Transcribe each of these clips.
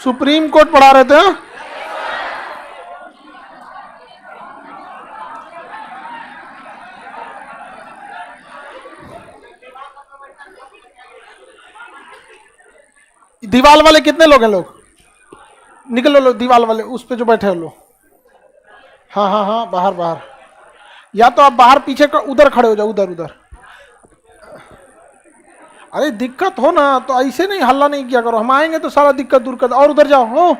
Supreme court पढ़ा रहे थे। दीवाल वाले कितने लोग हैं? लोग निकलो, लो दीवाल वाले उस पे जो बैठे हो लोग। हाँ हाँ हाँ, बाहर बाहर, या तो आप बाहर पीछे का उधर खड़े हो जाओ, उधर उधर। अरे दिक्कत हो ना तो ऐसे नहीं हल्ला नहीं किया करो, हम आएंगे तो सारा दिक्कत दूर कर। और उधर जाओ हो,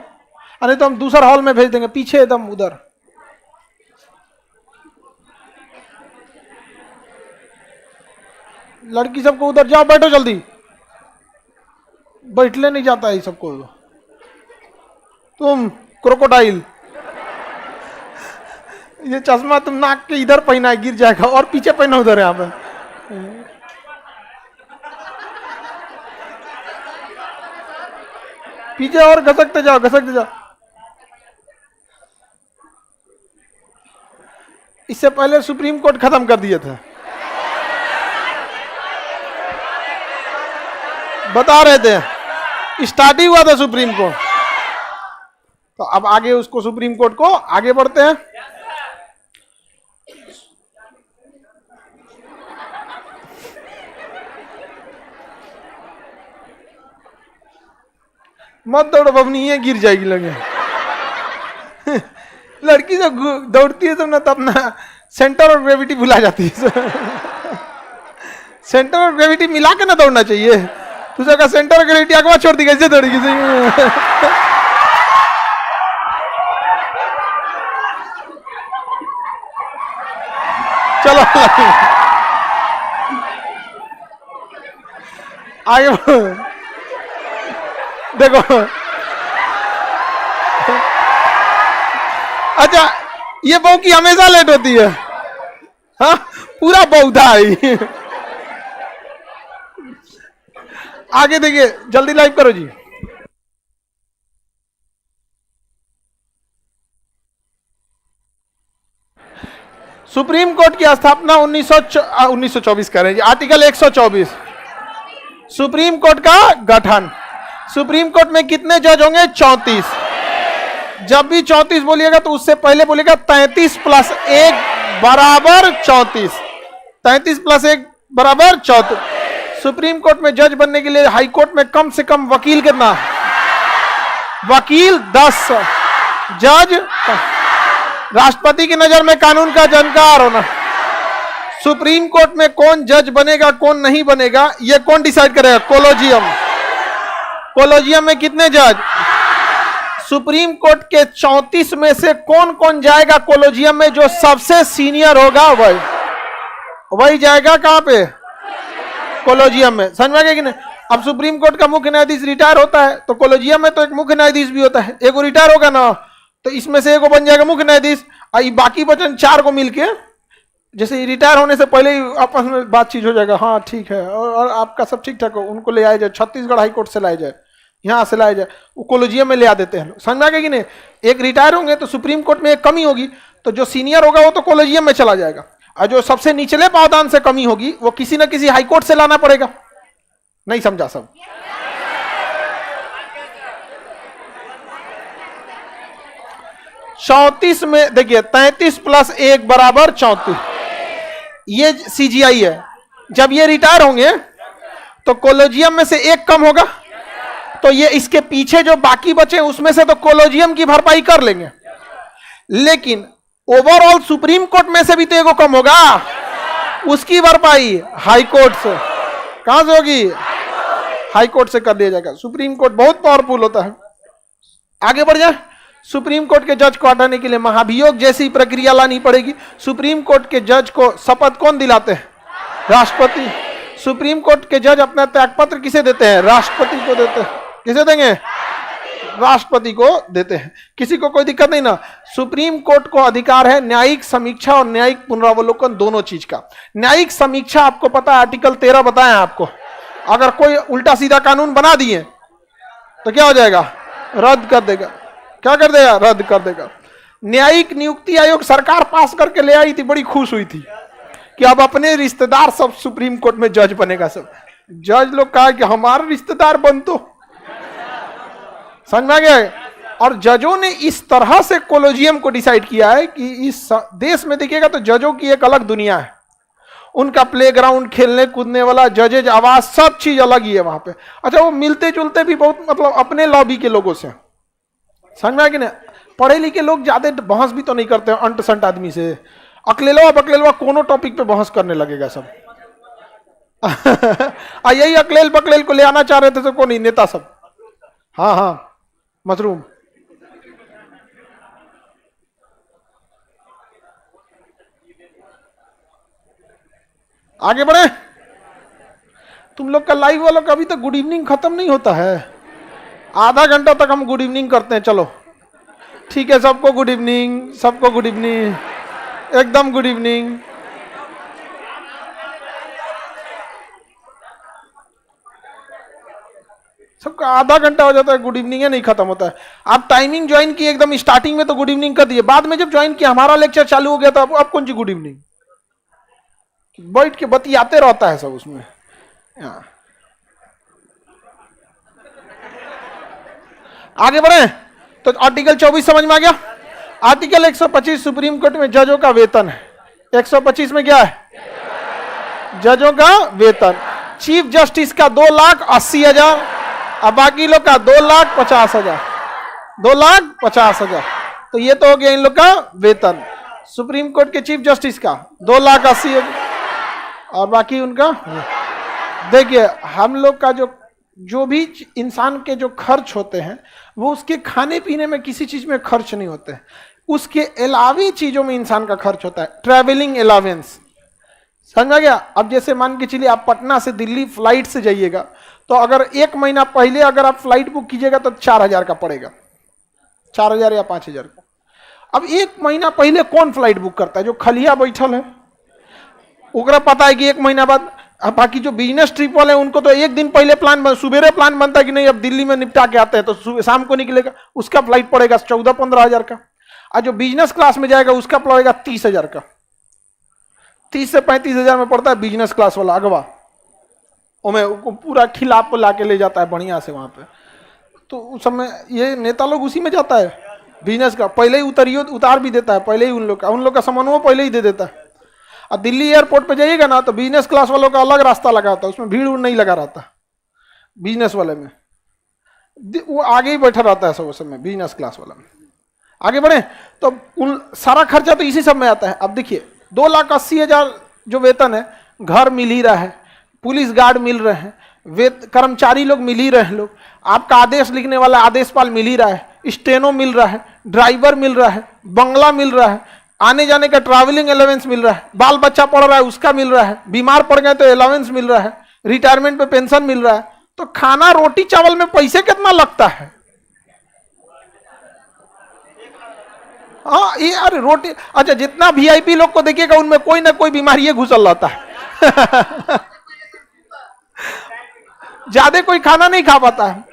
अरे तो हम दूसरा हॉल में भेज देंगे, पीछे एकदम उधर। लड़की सबको उधर जाओ, बैठो जल्दी। बैठले नहीं जाता है सबको। तुम क्रोकोडाइल, ये चश्मा तुम नाक के इधर पहना है, गिर जाएगा, और पीछे पहना उधर यहाँ पे। पीछे और घसकते जाओ, घसकते जाओ। इससे पहले सुप्रीम कोर्ट खत्म कर दिए थे, बता रहे थे, स्टार्ट ही हुआ था सुप्रीम कोर्ट। तो अब आगे उसको सुप्रीम कोर्ट को आगे बढ़ते हैं। मत दौड़ो बबनी, ये गिर जाएगी लगे। लड़की जब दौड़ती है तो ना, तब ना सेंटर ऑफ ग्रेविटी भुला जाती है। सेंटर ऑफ ग्रेविटी मिला के ना दौड़ना चाहिए। तुझे का सेंटर ऑफ ग्रेविटी अगवा छोड़ दी, कैसे दौड़ेगी? चलो आगे देखो। अच्छा, ये बहू की हमेशा लेट होती है। हाँ, पूरा बौधा है। आगे देखिए, जल्दी लाइव करो जी। सुप्रीम कोर्ट की स्थापना 1924 करें जी, आर्टिकल 124। सुप्रीम कोर्ट का गठन। सुप्रीम कोर्ट में कितने जज होंगे? 34। जब भी 34 बोलिएगा तो उससे पहले बोलिएगा 33 + 1 बराबर 34। 33 + 1 बराबर 34। सुप्रीम कोर्ट में जज बनने के लिए हाई कोर्ट में कम से कम वकील कितना? वकील 10, जज। राष्ट्रपति की नजर में कानून का जानकार होना। सुप्रीम कोर्ट में कौन जज बनेगा कौन नहीं बनेगा, यह कौन डिसाइड करेगा? कोलोजियम। कोलोजियम में कितने जज? सुप्रीम कोर्ट के 34 में से कौन कौन जाएगा कोलोजियम में? जो सबसे सीनियर होगा वही जाएगा। कहां पे? कोलोजियम में। समझ में गए कि नहीं? अब सुप्रीम कोर्ट का मुख्य न्यायाधीश रिटायर होता है तो कोलोजियम में तो एक मुख्य न्यायाधीश भी होता है, एक रिटायर होगा ना, तो इसमें से एक बन जाएगा मुख्य न्यायाधीश। बाकी बचन 4 को मिलके, जैसे रिटायर होने से पहले ही आपस में बातचीत हो जाएगा, हाँ ठीक है, और आपका सब ठीक ठाक हो, उनको ले आया जाए, छत्तीसगढ़ हाईकोर्ट से लाया जाए, यहाँ से लाया जाए, वो कोलोजियम में ले आ देते हैं। समझ में आ गया कि नहीं? एक रिटायर होंगे तो सुप्रीम कोर्ट में एक कमी होगी, तो जो सीनियर होगा वो तो कोलोजियम में चला जाएगा, और जो सबसे निचले पावदान से कमी होगी वो किसी न किसी हाईकोर्ट से लाना पड़ेगा। नहीं समझा सब? 34 में देखिए 33 + 1 बराबर 34, ये सीजीआई है। जब ये रिटायर होंगे तो कोलोजियम में से एक कम होगा, तो ये इसके पीछे जो बाकी बचे उसमें से तो कोलोजियम की भरपाई कर लेंगे, लेकिन ओवरऑल सुप्रीम कोर्ट में से भी तो एगो कम होगा, उसकी भरपाई हाई कोर्ट से। कहां से होगी? हाई कोर्ट से कर दिया जाएगा। सुप्रीम कोर्ट बहुत पावरफुल होता है। आगे बढ़ जाए। सुप्रीम कोर्ट के जज को हटाने के लिए महाभियोग जैसी प्रक्रिया लानी पड़ेगी। सुप्रीम कोर्ट के जज को शपथ कौन दिलाते हैं? राष्ट्रपति। सुप्रीम कोर्ट के जज अपना त्यागपत्र किसे देते हैं? राष्ट्रपति को देते हैं। किसे देंगे? राष्ट्रपति को देते हैं। किसी को कोई दिक्कत नहीं ना? सुप्रीम कोर्ट को अधिकार है न्यायिक समीक्षा और न्यायिक पुनरावलोकन दोनों चीज का। न्यायिक समीक्षा आपको पता है, आर्टिकल 13 बताया आपको, अगर कोई उल्टा सीधा कानून बना दिए तो क्या हो जाएगा? रद्द कर देगा। क्या कर देगा? रद्द कर देगा। न्यायिक नियुक्ति आयोग सरकार पास करके ले आई थी, बड़ी खुश हुई थी कि अब अपने रिश्तेदार सब सुप्रीम कोर्ट में जज बनेगा। सब जज लोग कहा कि हमारा रिश्तेदार बन तो समझ में आ गया है? और जजों ने इस तरह से कोलोजियम को डिसाइड किया है कि इस देश में देखिएगा तो जजों की एक अलग दुनिया है। उनका प्लेग्राउंड, खेलने कूदने वाला, जजेज, आवाज, सब चीज अलग ही है वहां पे। अच्छा, वो मिलते जुलते भी बहुत मतलब अपने लॉबी के लोगों से, समझ में आ कि नहीं? पढ़े लिखे लोग ज्यादा बहस भी तो नहीं करते अंट संट आदमी से। अकलेलवा बकलेलवा कोनो टॉपिक पे बहस करने लगेगा सब। यही अकलेल बकलेल को ले आना चाह रहे थे सबको, नहीं, नेता सब। हाँ हाँ, मशरूम। आगे बढ़े। तुम लोग का लाइव वालों का अभी तक गुड इवनिंग खत्म नहीं होता है। आधा घंटा तक हम गुड इवनिंग करते हैं। चलो ठीक है, सबको गुड इवनिंग, सबको गुड इवनिंग, एकदम गुड इवनिंग। सबका आधा घंटा हो जाता है, गुड इवनिंग है नहीं खत्म होता है। आप टाइमिंग ज्वाइन किए एकदम स्टार्टिंग में तो गुड इवनिंग कर दिए, बाद में जब ज्वाइन किया हमारा लेक्चर चालू हो गया तो अब कौन सी गुड इवनिंग? बैठ के बतियाते रहता है सब उसमें। आगे बढ़े तो आर्टिकल 24 समझ में आ गया। आर्टिकल 125 सुप्रीम कोर्ट में जजों का वेतन है। 125 में क्या है? जजों का वेतन। चीफ जस्टिस का 2,80,000 और बाकी लोग का 2,50,000। 2,50,000। तो ये तो हो गया इन लोग का वेतन। सुप्रीम कोर्ट के चीफ जस्टिस का 2,80,000 और बाकी उनका। देखिए, हम लोग का जो भी इंसान के जो खर्च होते हैं वो उसके खाने पीने में किसी चीज में खर्च नहीं होते हैं, उसके अलावी चीजों में इंसान का खर्च होता है। ट्रैवलिंग अलावेंस, समझ गया? अब जैसे मान के चलिए आप पटना से दिल्ली फ्लाइट से जाइएगा तो अगर 1 महीना पहले अगर आप फ्लाइट बुक कीजिएगा तो 4,000 का पड़ेगा, 4,000 या 5,000 का। अब 1 महीना पहले कौन फ्लाइट बुक करता है? जो खलिया बैठल है, ओकरा पता है कि 1 महीना बाद। अब बाकी जो बिजनेस ट्रिप वाले हैं उनको तो 1 दिन पहले सुबेरे प्लान बनता है कि नहीं अब दिल्ली में निपटा के आते हैं तो शाम को निकलेगा, उसका फ्लाइट पड़ेगा 14-15,000 का। और जो बिजनेस क्लास में जाएगा उसका पड़ेगा 30,000 का। 30 से 35,000 में पड़ता है बिजनेस क्लास वाला अगवा। पूरा खिला ला के ले जाता है बढ़िया से वहां पे। तो उस समय ये नेता लोग उसी में जाता है बिजनेस का, पहले ही उतार भी देता है, पहले ही उन लोग का सामान वो पहले ही दे देता है। और दिल्ली एयरपोर्ट पे जाइएगा ना तो बिजनेस क्लास वालों का अलग रास्ता लगा होता है, उसमें भीड़ नहीं लगा रहता। बिजनेस वाले में वो आगे ही बैठा रहता है सब उस समय, बिजनेस क्लास वाला में। आगे बढ़े तो सारा खर्चा तो इसी सब में आता है। अब देखिए 2,80,000 जो वेतन है, घर मिल ही रहा है, पुलिस गार्ड मिल रहे हैं, कर्मचारी लोग मिल ही रहे हैं, लोग आपका आदेश लिखने वाला आदेशपाल मिल ही रहा है, स्टेनो मिल रहा है, ड्राइवर मिल रहा है, बंगला मिल रहा है, आने जाने का ट्रैवलिंग अलाउंस मिल रहा है, बाल बच्चा पढ़ रहा है उसका मिल रहा है, बीमार पड़ गए तो अलाउंस मिल रहा है, रिटायरमेंट पे पेंशन मिल रहा है। तो खाना रोटी चावल में पैसे कितना लगता है? हाँ ये अरे रोटी, अच्छा जितना वीआईपी लोग को देखिएगा उनमें कोई ना कोई बीमारी है घुसल रहता है। ज्यादा कोई खाना नहीं खा पाता है,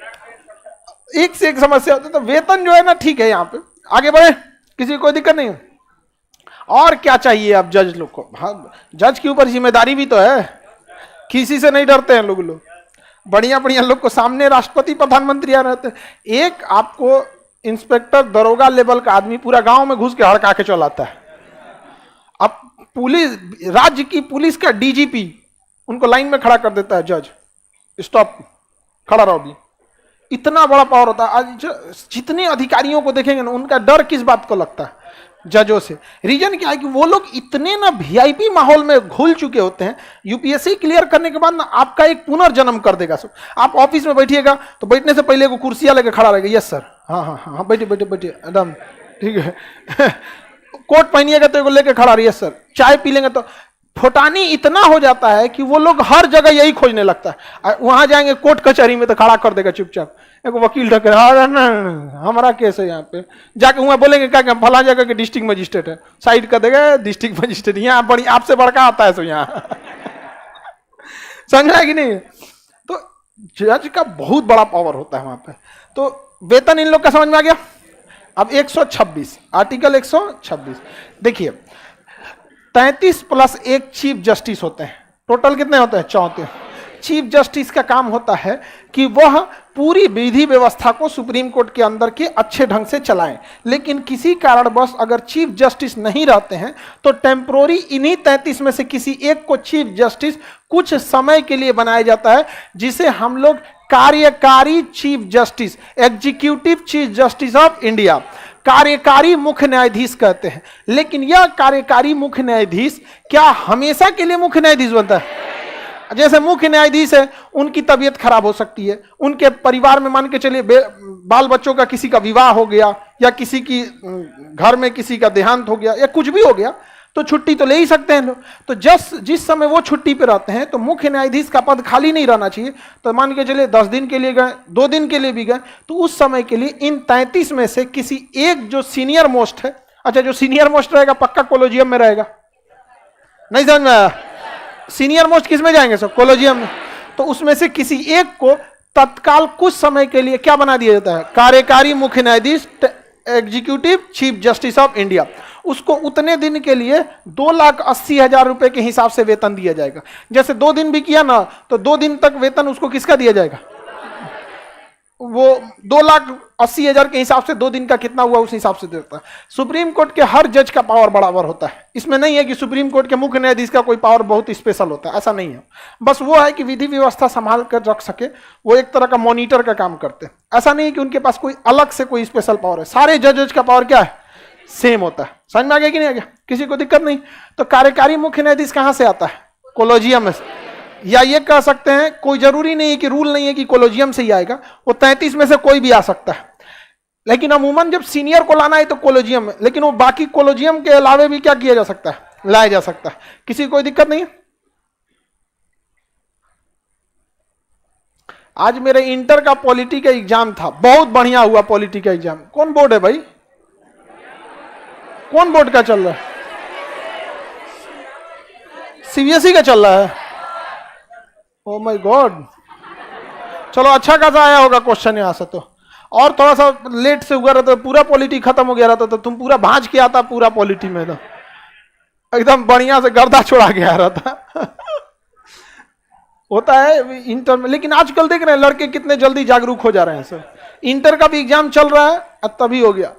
एक से एक समस्या होती है। तो वेतन जो है ना ठीक है यहाँ पे। आगे बढ़े, किसी को कोई दिक्कत नहीं है। और क्या चाहिए अब जज लोग को? हाँ, जज के ऊपर जिम्मेदारी भी तो है, किसी से नहीं डरते हैं लोग बढ़िया बढ़िया लोग को सामने राष्ट्रपति प्रधानमंत्री आ रहते हैं। एक आपको इंस्पेक्टर दरोगा लेवल का आदमी पूरा गांव में घुस के हड़का के चलाता है। अब पुलिस, राज्य की पुलिस का डीजीपी उनको लाइन में खड़ा कर देता है, जज स्टॉप खड़ा रहो भी। इतना बड़ा पावर होता है। आज जितने अधिकारियों को देखेंगे ना उनका डर किस बात को लगता है? जजों से। रीजन क्या है कि वो लोग इतने ना वीआईपी माहौल में घुल चुके होते हैं। यूपीएससी क्लियर करने के बाद ना आपका एक पुनर्जन्म कर देगा सब। आप ऑफिस में बैठिएगा तो बैठने से पहले को कुर्सियां लेके खड़ा रहेगा, यस सर, हाँ हाँ हाँ बैठिए बैठिए बैठिए एकदम ठीक है। कोट पहनिएगा तो एगो लेके खड़ा रही, यस सर। चाय पी लेंगे तो फोटानी इतना हो जाता है कि वो लोग हर जगह यही खोजने लगता है। वहां जाएंगे कोर्ट कचहरी में तो खड़ा कर देगा चुपचाप, एक वकील ढक हमारा केस है यहाँ पे, जाके वहां बोलेंगे क्या फला जगह के डिस्ट्रिक्ट मजिस्ट्रेट है, साइड कर देगा डिस्ट्रिक्ट मजिस्ट्रेट, यहाँ बड़ी आपसे बड़का आता है सो यहाँ। समझा कि नहीं? तो जज का बहुत बड़ा पावर होता है वहां पे। तो वेतन इन लोग का समझ में आ गया। अब 126 आर्टिकल 126 देखिए, 33 + 1 चीफ जस्टिस होते हैं। टोटल कितने होते हैं? 34। चीफ जस्टिस का काम होता है कि वह पूरी विधि व्यवस्था को सुप्रीम कोर्ट के अंदर के अच्छे ढंग से चलाएं। लेकिन किसी कारणवश अगर चीफ जस्टिस नहीं रहते हैं तो टेम्पोररी इन्हीं 33 में से किसी एक को चीफ जस्टिस कुछ समय के लिए बनाया जाता है, जिसे हम लोग कार्यकारी chief justice, executive chief justice of India, कार्यकारी मुख्य न्यायाधीश कहते हैं। लेकिन यह कार्यकारी मुख्य न्यायाधीश क्या हमेशा के लिए मुख्य न्यायाधीश बनता है? जैसे मुख्य न्यायाधीश है, उनकी तबीयत खराब हो सकती है, उनके परिवार में मान के चलिए बाल बच्चों का किसी का विवाह हो गया, या किसी की घर में किसी का देहांत हो गया, या कुछ भी हो गया, तो छुट्टी तो ले ही सकते हैं लोग। तो जिस समय वो छुट्टी पे रहते हैं तो मुख्य न्यायाधीश का पद खाली नहीं रहना चाहिए। तो मान के चलिए 10 दिन के लिए गए, 2 दिन के लिए भी गए, तो उस समय के लिए इन 33 में से किसी एक जो सीनियर मोस्ट है, अच्छा जो सीनियर मोस्ट रहेगा पक्का कोलोजियम में रहेगा, नहीं समझ में आया? सीनियर मोस्ट किस में जाएंगे सब? कोलोजियम में। तो उसमें से किसी एक को तत्काल कुछ समय के लिए क्या बना दिया जाता है? कार्यकारी मुख्य न्यायाधीश, executive chief justice of India. उसको उतने दिन के लिए 2,80,000 रुपए के हिसाब से वेतन दिया जाएगा। जैसे 2 दिन भी किया ना तो 2 दिन तक वेतन उसको किसका दिया जाएगा? वो 2,80,000 के हिसाब से 2 दिन का कितना हुआ उस हिसाब से देता है। सुप्रीम कोर्ट के हर जज का पावर बराबर होता है। इसमें नहीं है कि सुप्रीम कोर्ट के मुख्य न्यायाधीश का कोई पावर बहुत स्पेशल होता है, ऐसा नहीं है। बस वो है कि विधि व्यवस्था संभाल कर रख सके, वो एक तरह का मॉनिटर का काम करते हैं। ऐसा नहीं है कि उनके पास कोई अलग से कोई स्पेशल पावर है। सारे जजेज का पावर क्या है? सेम होता है। समझ में आ गया कि नहीं आ गया? किसी को दिक्कत नहीं? तो कार्यकारी मुख्य न्यायाधीश कहां से आता है? कोलोजियम में से। या ये कह सकते हैं, कोई जरूरी नहीं है कि रूल नहीं है कि कोलोजियम से ही आएगा, वो 33 में से कोई भी आ सकता है। लेकिन अमूमन जब सीनियर को लाना है तो कोलोजियम में, लेकिन वो बाकी कोलोजियम के अलावे भी क्या किया जा सकता है? लाया जा सकता है। किसी को कोई दिक्कत नहीं है? आज मेरे इंटर का पॉलिटी का एग्जाम था, बहुत बढ़िया हुआ पॉलिटी का एग्जाम। कौन बोर्ड है भाई? कौन बोर्ड का चल रहा है? सीबीएसई का चल रहा है। ओ माय गॉड, चलो अच्छा खासा आया होगा क्वेश्चन यहां से। तो और थोड़ा सा लेट से हुआ रहता, पूरा पॉलिटी खत्म हो गया रहता, तो तुम पूरा भांज के आता पूरा पॉलिटी में, तो एकदम बढ़िया से गर्दा छोड़ा गया रहता। होता है इंटर में। लेकिन आजकल देख रहे हैं लड़के कितने जल्दी जागरूक हो जा रहे हैं सर। इंटर का भी एग्जाम चल रहा है, तभी हो गया।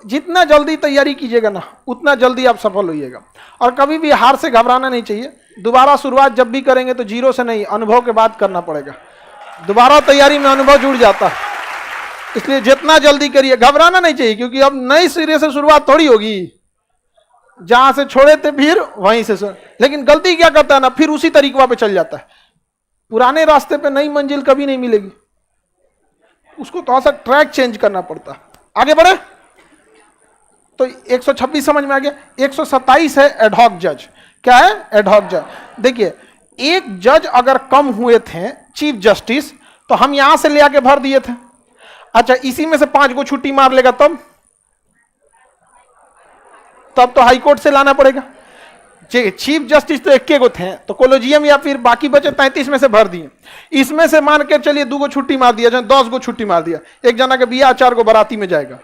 जितना जल्दी तैयारी कीजिएगा ना उतना जल्दी आप सफल होइएगा। और कभी भी हार से घबराना नहीं चाहिए। दोबारा शुरुआत जब भी करेंगे तो जीरो से नहीं, अनुभव के बाद करना पड़ेगा। दोबारा तैयारी में अनुभव जुड़ जाता है, इसलिए जितना जल्दी करिए, घबराना नहीं चाहिए, क्योंकि अब नई सिरे से शुरुआत थोड़ी होगी। जहां से छोड़े थे फिर वहीं से लेकिन गलती क्या करता है ना, फिर उसी तरीके पे चल जाता है। पुराने रास्ते पे नई मंजिल कभी नहीं मिलेगी, उसको थोड़ा सा ट्रैक चेंज करना पड़ता है। आगे बढ़े तो 126 समझ में आ गया। 127 है एडहॉक जज। क्या है? एडहॉक जज। देखिए, एक जज अगर कम हुए थे चीफ जस्टिस, तो हम यहां से ले आके भर दिए थे। अच्छा, इसी में से 5 को छुट्टी मार लेगा तब तो हाई कोर्ट से लाना पड़ेगा। चीफ जस्टिस तो 1 को थे, तो कोलोजियम या फिर बाकी बचे 33 में से भर दिए। इसमें से मान के चलिए 2 को छुट्टी मार दिया, 10 को छुट्टी मार दिया। एक जना के बिया 4 को बाराती में जाएगा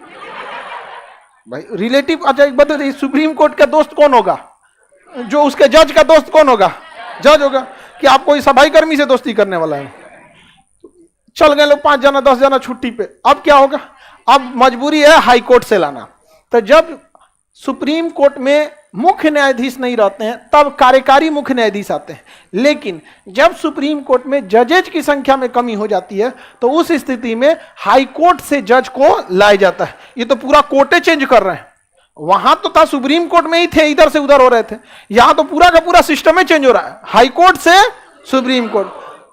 भाई, रिलेटिव। अच्छा एक बताइए, सुप्रीम कोर्ट का दोस्त कौन होगा? जो उसके जज का दोस्त कौन होगा? जज होगा। कि आप कोई सफाई कर्मी से दोस्ती करने वाला है? चल गए लोग 5 जना 10 जना छुट्टी पे, अब क्या होगा? अब मजबूरी है हाई कोर्ट से लाना। तो जब सुप्रीम कोर्ट में मुख्य न्यायाधीश नहीं रहते हैं तब कार्यकारी मुख्य न्यायाधीश आते हैं। लेकिन जब सुप्रीम कोर्ट में जजेज की संख्या में कमी हो जाती है तो उस स्थिति में हाई कोर्ट से जज को लाया जाता है। ये तो पूरा कोर्टे चेंज कर रहे हैं। वहां तो था सुप्रीम कोर्ट में ही थे, इधर से उधर हो रहे थे। यहां तो पूरा का पूरा सिस्टम ही चेंज हो रहा है। हाई कोर्ट से सुप्रीम कोर्ट,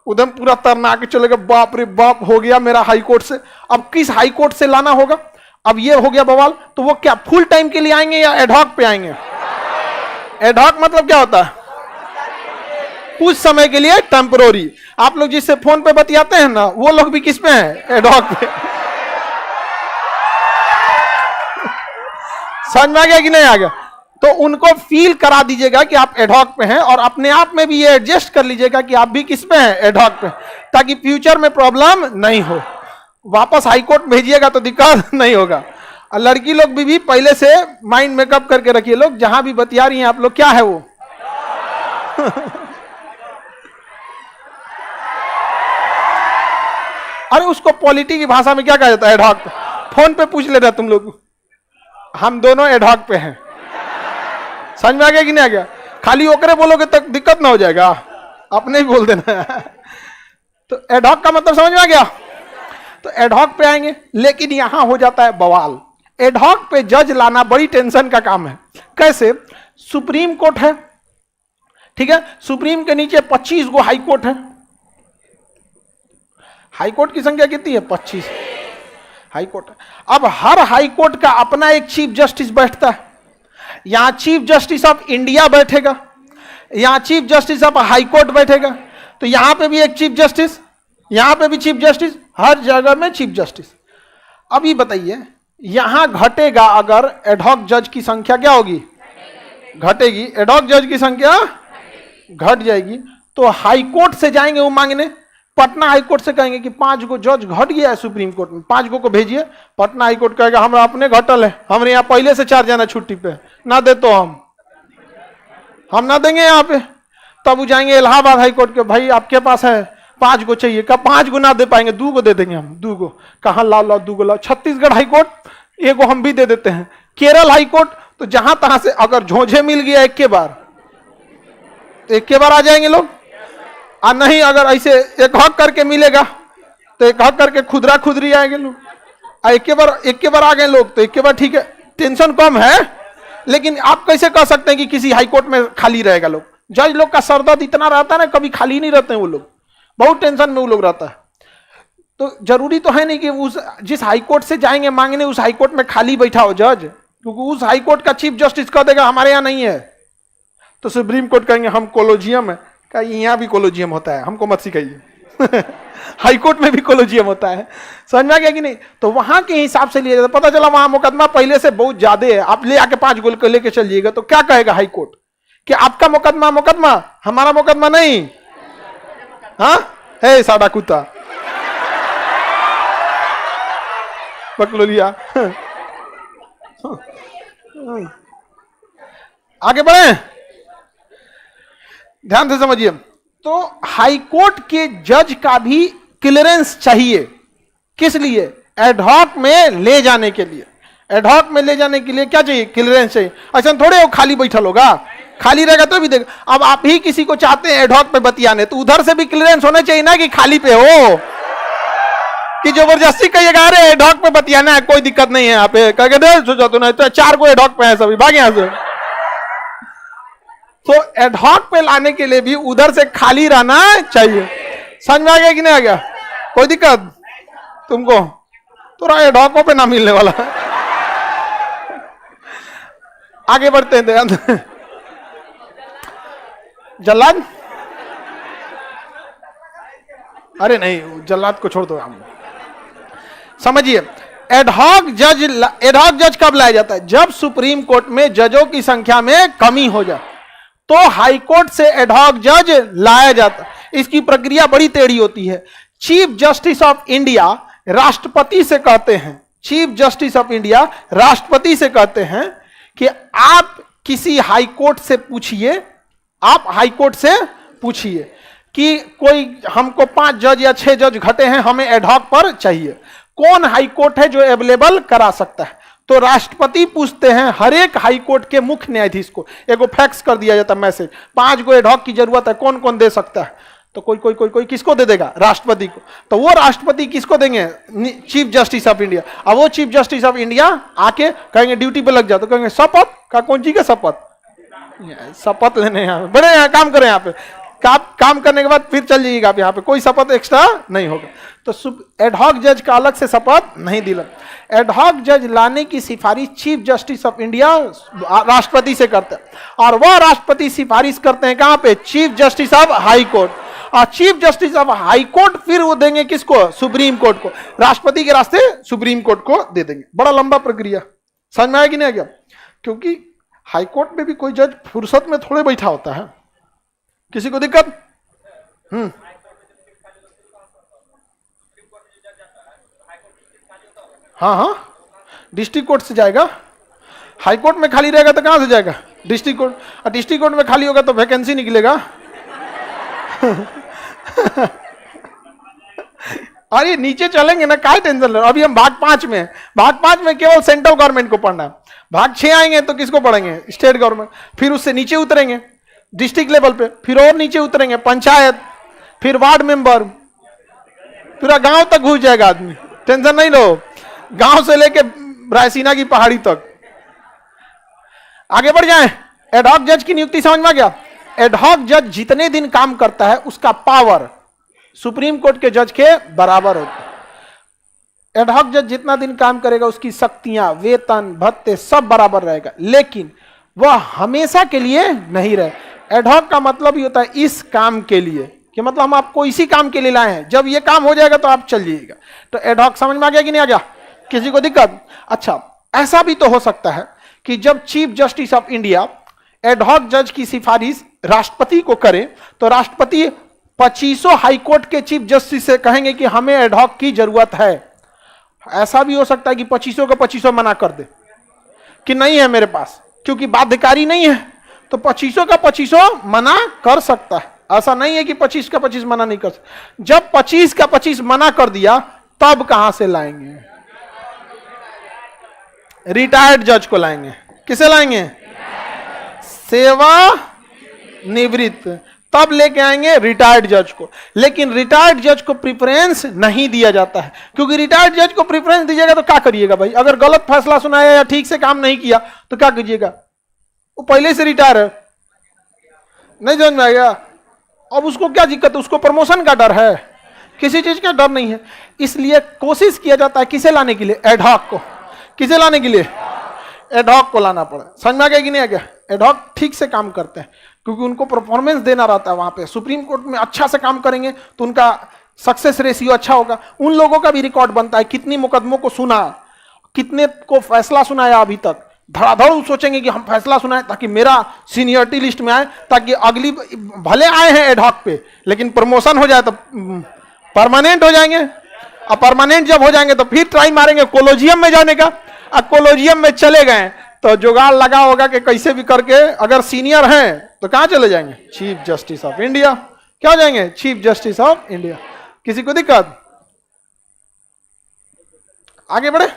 उधर पूरा तरना के चलेगा, बाप रे बाप हो गया मेरा हाई कोर्ट से। अब किस हाई कोर्ट से लाना होगा? अब ये हो गया बवाल। तो वो क्या फुल टाइम के लिए आएंगे या एडहॉक पे आएंगे? एडहॉक मतलब क्या होता है? कुछ समय के लिए, टेम्पररी। आप लोग जिससे फोन पे बतियाते हैं ना, वो लोग भी किस पे हैं? एडहॉक पे। समझ में आ गया कि नहीं आ गया? तो उनको फील करा दीजिएगा कि आप एडहॉक पे हैं, और अपने आप में भी ये एडजस्ट कर लीजिएगा कि आप भी किस पे हैं? एडहॉक पे, ताकि फ्यूचर में प्रॉब्लम नहीं हो। वापस हाईकोर्ट भेजिएगा तो दिक्कत नहीं होगा। और लड़की लोग भी पहले से माइंड मेकअप करके रखिए। लोग जहां भी बतिया रही हैं आप लोग, क्या है वो? अरे उसको पॉलिटी की भाषा में क्या कहा जाता है? एडहॉक। फोन पे पूछ लेना तुम लोग, हम दोनों एडहॉक पे हैं। समझ में आ गया कि नहीं आ गया? खाली ओकरे बोलोगे तक दिक्कत ना हो जाएगा, अपने ही बोल देना। तो एडहॉक का मतलब समझ में आ गया? तो एडहॉक पे आएंगे, लेकिन यहां हो जाता है बवाल। एडहॉक पे जज लाना बड़ी टेंशन का काम है। कैसे? सुप्रीम कोर्ट है, ठीक है, सुप्रीम के नीचे 25 गो हाई कोर्ट है। हाई कोर्ट की संख्या कितनी है? 25 हाई कोर्ट है। अब हर हाई कोर्ट का अपना एक चीफ जस्टिस बैठता है। यहां चीफ जस्टिस ऑफ इंडिया बैठेगा, यहां chief justice of high court बैठेगा, तो यहां पे भी एक चीफ जस्टिस, यहां पे भी चीफ जस्टिस, हर जगह में चीफ जस्टिस। अभी बताइए, यहां घटेगा अगर एडहॉक जज की संख्या क्या होगी? घटेगी। एडहॉक जज की संख्या घट जाएगी, तो हाई कोर्ट से जाएंगे वो मांगने, पटना हाई कोर्ट से कहेंगे कि 5 गो जज घट गया है सुप्रीम कोर्ट में, 5 गो को भेजिए। पटना हाई कोर्ट कहेगा हमरा अपने घटल है, हमारे यहाँ पहले से 4 जना छुट्टी पे, ना दे तो हम ना देंगे यहाँ पे। तब वो जाएंगे इलाहाबाद हाई कोर्ट के, भाई आपके पास है 5 गो चाहिए, कब 5 गो ना दे पाएंगे, 2 गो दे देंगे हम, 2 गो। कहाँ लाओ 2 गो लाओ। छत्तीसगढ़ हाई कोर्ट, 1 गो हम भी दे देते हैं। केरल हाई कोर्ट, तो जहां तहां से अगर झोंझे मिल गया एक के बार, तो एक के बार आ जाएंगे लोग। और नहीं अगर ऐसे एक हक करके मिलेगा तो एक हक करके खुदरा खुदरी आएंगे लोग। एक के बार आ गए लोग तो एक के बार ठीक है, टेंशन कम है। लेकिन आप कैसे कह सकते हैं कि किसी हाई कोर्ट में खाली रहेगा? लोग जज लोग का सरदर्द इतना रहता है ना, कभी खाली नहीं रहते हैं वो लोग, बहुत टेंशन में वो लोग रहता है। तो जरूरी तो है नहीं कि उस जिस हाई कोर्ट से जाएंगे मांगने उस हाई कोर्ट में खाली बैठा हो जज, क्योंकि उस हाई कोर्ट का चीफ जस्टिस कह देगा हमारे यहाँ नहीं है, तो सुप्रीम कोर्ट कहेंगे हम कोलोजियम है। क्या यहाँ भी कोलोजियम होता है? हमको मत सिखाइए। हाई कोर्ट में भी कोलोजियम होता है। समझ में आ गया कि नहीं? तो वहां के हिसाब से लिया जाता है। पता चला वहां मुकदमा पहले से बहुत ज्यादा है, आप ले आके 5 गोल को लेके चलिएगा, तो क्या कहेगा हाई कोर्ट कि आपका मुकदमा हमारा मुकदमा नहीं। हाँ है साडा कुत्ता पकड़ लिया। आगे बढ़े, ध्यान से समझिए। तो हाई कोर्ट के जज का भी क्लियरेंस चाहिए, किस लिए? एडहॉक में ले जाने के लिए। एडहॉक में ले जाने के लिए क्या चाहिए? क्लियरेंस चाहिए। ऐसा थोड़े वो खाली बैठल होगा, खाली रहेगा तो भी देख। अब आप ही किसी को चाहते हैं एडहॉक पे बतियाने, तो उधर से भी क्लियरेंस होना चाहिए ना कि खाली पे हो, कि जबरदस्ती कहिएगा अरे एडहॉक पे बतियाना है, कोई दिक्कत नहीं है यहाँ पे, कह दे सोचा तो नहीं, तो 4 को एडहॉक पे है, सभी भाग यहां से। तो एडहॉक पे लाने के लिए भी उधर से खाली रहना चाहिए। समझ में आ गया कि नहीं आ गया? कोई दिक्कत तुमको? तो एडहॉकों पे ना मिलने वाला। आगे बढ़ते हैं ध्यान। जल्लाद, अरे नहीं जल्लाद को छोड़ दो, हम समझिए। एडहॉक जज कब लाया जाता है? जब सुप्रीम कोर्ट में जजों की संख्या में कमी हो जाए तो हाई कोर्ट से एडहॉक जज लाया जाता है। इसकी प्रक्रिया बड़ी टेढ़ी होती है। चीफ जस्टिस ऑफ इंडिया राष्ट्रपति से कहते हैं, चीफ जस्टिस ऑफ इंडिया राष्ट्रपति से कहते हैं कि आप किसी हाई कोर्ट से पूछिए, आप हाई कोर्ट से पूछिए कि कोई हमको 5 जज या 6 जज घटे हैं, हमें एडहॉक पर चाहिए, कौन हाई कोर्ट है जो अवेलेबल करा सकता है? तो राष्ट्रपति पूछते हैं हर एक हाई कोर्ट के मुख्य न्यायाधीश को, एगो फैक्स कर दिया जाता है मैसेज, 5 गो एडहॉक की जरूरत है, कौन कौन दे सकता है? तो कोई किसको दे देगा? राष्ट्रपति को। तो वो राष्ट्रपति किसको देंगे? Chief justice of India. अब वो चीफ जस्टिस ऑफ इंडिया आके कहेंगे ड्यूटी पे लग जाओ, तो कहेंगे शपथ का? कौन जी का शपथ? शपथ लेने यहाँ बड़े यहाँ काम करें, यहाँ पे काम करने के बाद फिर चल जाइएगा आप, यहाँ पे कोई शपथ एक्स्ट्रा नहीं होगा। तो एडहॉक जज का अलग से शपथ नहीं दिला। एडहॉक जज लाने की सिफारिश चीफ जस्टिस ऑफ इंडिया राष्ट्रपति से करते हैं, और वह राष्ट्रपति सिफारिश करते हैं कहां पे? Chief justice of high court. और chief justice of high court फिर वो देंगे किसको? सुप्रीम कोर्ट को। राष्ट्रपति के रास्ते सुप्रीम कोर्ट को दे देंगे। बड़ा लंबा प्रक्रिया, समझ में आया कि नहीं आ गया? क्योंकि हाई कोर्ट में भी कोई जज फुर्सत में थोड़े बैठा होता है। किसी को दिक्कत? हाँ, डिस्ट्रिक्ट कोर्ट से जाएगा। हाई कोर्ट में खाली रहेगा तो कहां से जाएगा? District court. और डिस्ट्रिक्ट कोर्ट में खाली होगा तो वैकेंसी निकलेगा। अरे नीचे चलेंगे ना, काय टेंशन ले रहे हो? अभी हम भाग 5 में हैं। भाग 5 में केवल सेंट्रल गवर्नमेंट को पढ़ना है। भाग 6 आएंगे तो किसको पढ़ेंगे? State government. फिर उससे नीचे उतरेंगे डिस्ट्रिक्ट लेवल पे, फिर और नीचे उतरेंगे पंचायत, फिर वार्ड मेंबर, पूरा गांव तक घुस जाएगा आदमी। टेंशन नहीं लो, गांव से लेके रायसीना की पहाड़ी तक। आगे बढ़ जाएं। एडहॉक जज की नियुक्ति समझ में आ गया? एडहॉक जज जितने दिन काम करता है उसका पावर सुप्रीम कोर्ट के जज के बराबर होता है। एडहॉक जज जितना दिन काम करेगा उसकी शक्तियां, वेतन, भत्ते सब बराबर रहेगा, लेकिन वह हमेशा के लिए नहीं रहे। एडहॉक का मतलब ही होता है इस काम के लिए, कि मतलब हम आपको इसी काम के लिए लाए हैं, जब ये काम हो जाएगा तो आप चल जाइएगा। तो एडहॉक समझ में आ गया कि नहीं आ गया? किसी को दिक्कत? अच्छा, ऐसा भी तो हो सकता है कि जब chief justice of India ad hoc जज की सिफारिश राष्ट्रपति को करे तो राष्ट्रपति 25 हाईकोर्ट के चीफ जस्टिस से कहेंगे कि हमें एडहॉक की जरूरत है। ऐसा भी हो सकता है कि 25 का 25 मना कर दे कि नहीं है मेरे पास, क्योंकि बाध्यकारी नहीं है, तो 25 का 25 मना कर सकता है। ऐसा नहीं है कि 25 का 25 मना नहीं कर सकता। जब 25 का 25 मना कर दिया तब कहां से लाएंगे? रिटायर्ड जज को लाएंगे। किसे लाएंगे? सेवा निवृत्त, तब लेके आएंगे रिटायर्ड जज को। लेकिन रिटायर्ड जज को प्रेफरेंस नहीं दिया जाता है, क्योंकि रिटायर्ड जज को प्रेफरेंस दीजिएगा तो क्या करिएगा भाई? अगर गलत फैसला सुनाया या ठीक से काम नहीं किया तो क्या कीजिएगा? वो पहले से रिटायर है, नहीं समझ में आएगा। अब उसको क्या दिक्कत है? उसको प्रमोशन का डर है, किसी चीज का डर नहीं है। इसलिए कोशिश किया जाता है किसे लाने के लिए? एडहॉक को। किसे लाने के लिए? एडहॉक को लाना पड़ा। समझ में आ गया कि नहीं आ गया? एडहॉक ठीक से काम करते हैं क्योंकि उनको परफॉर्मेंस देना रहता है। वहां पे सुप्रीम कोर्ट में अच्छा से काम करेंगे तो उनका सक्सेस रेशियो अच्छा होगा। उन लोगों का भी रिकॉर्ड बनता है, कितनी मुकदमों को सुना, कितने को फैसला सुनाया अभी तक। धड़ाधड़ सोचेंगे कि हम फैसला सुनाए ताकि मेरा सीनियरिटी लिस्ट में आए, ताकि अगली, भले आए हैं एडहॉक पे लेकिन प्रमोशन हो जाए तो परमानेंट हो जाएंगे। अब परमानेंट जब हो जाएंगे तो फिर ट्राई मारेंगे कोलोजियम में जाने का। अब कोलोजियम में चले गए तो जुगाड़ लगा होगा कि कैसे भी करके, अगर सीनियर हैं तो कहां चले जाएंगे? Chief justice of India. क्या हो जाएंगे? Chief justice of India. किसी को दिक्कत? आगे बढ़े।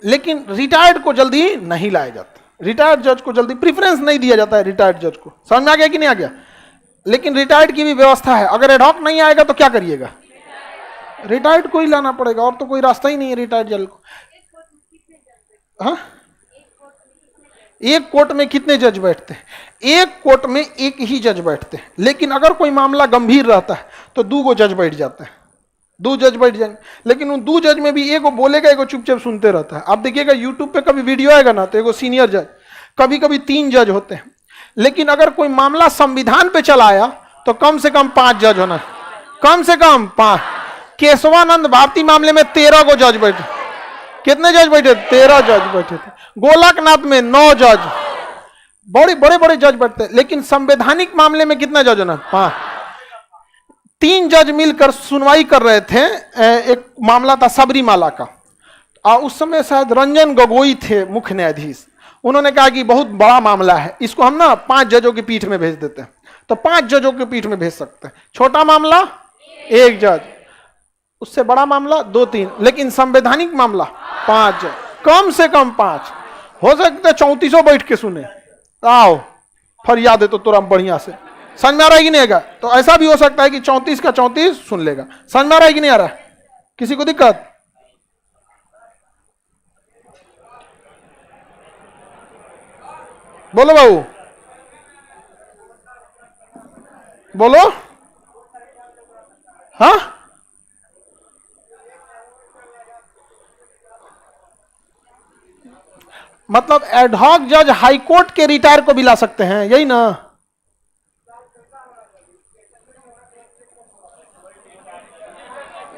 लेकिन रिटायर्ड को जल्दी नहीं लाया जाता, रिटायर्ड जज को जल्दी प्रेफरेंस नहीं दिया जाता है। रिटायर्ड जज को समझ में आ गया कि नहीं आ गया? लेकिन रिटायर्ड की भी व्यवस्था है। अगर एडहॉक नहीं आएगा तो क्या करिएगा? रिटायर्ड को ही लाना पड़ेगा, और तो कोई रास्ता ही नहीं है रिटायर्ड जज को। हाँ, एक कोर्ट में कितने जज बैठते हैं? एक कोर्ट में एक ही जज बैठते हैं, लेकिन अगर कोई मामला गंभीर रहता है तो 2 जज बैठ जाते हैं। 2 जज बैठ जाएंगे, लेकिन उन 2 जज में भी एगो बोलेगा, एगो चुपचाप सुनते रहता है। आप देखिएगा यूट्यूब पे कभी वीडियो आएगा ना तो एगो सीनियर जज, कभी कभी 3 जज होते हैं। लेकिन अगर कोई मामला संविधान पे चला आया तो कम से कम 5 जज होना, कम से कम 5। केशवानंद भारती मामले में 13 गो जज बैठे। कितने जज बैठे? 13 जज बैठे थे। गोलकनाथ में 9 जज, बड़े बड़े जज बैठते। लेकिन संवैधानिक मामले में कितना जज होना? 5। 3 जज मिलकर सुनवाई कर रहे थे। एक मामला था सबरीमाला का, उस समय शायद रंजन गोगोई थे मुख्य न्यायाधीश। उन्होंने कहा कि बहुत बड़ा मामला है, इसको हम ना 5 जजों की पीठ में भेज देते हैं। तो 5 जजों की पीठ में भेज सकते हैं। छोटा मामला 1 जज, उससे बड़ा मामला 2-3, लेकिन संवैधानिक मामला 5 जज, कम से कम 5। हो सकता है 34 बैठ के सुने। आओ फरियाद है तो तुरंत बढ़िया से। समझ में आ रहा है कि नहीं आएगा? तो ऐसा भी हो सकता है कि 34 का 34 सुन लेगा। समझ में आ रहा है कि नहीं आ रहा है? किसी को दिक्कत? बोलो बाबू, बोलो। हाँ, मतलब एडहॉक जज हाईकोर्ट के रिटायर को भी ला सकते हैं, यही ना?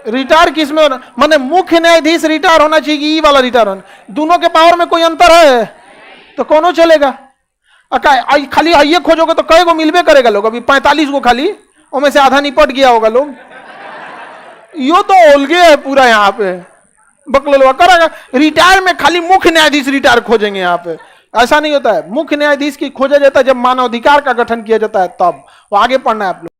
रिटायर किस में होना? माने मुख्य न्यायाधीश रिटायर होना चाहिए कि ई वाला रिटायर होना? दोनों के पावर में कोई अंतर है तो कौन चलेगा? खाली आइए खोजोगे तो कई गो मिलबे करेगा लोग। अभी 45 गो खाली, उनमें से आधा निपट गया होगा लोग। यो तो ओलगे है पूरा यहाँ पे, बकलोलवा करेगा। रिटायर में खाली मुख्य न्यायाधीश रिटायर खोजेंगे यहाँ पे, ऐसा नहीं होता है। मुख्य न्यायाधीश की खोजा जाता है जब मानवाधिकार का गठन किया जाता है, तब वो आगे पढ़ना है आप लोग।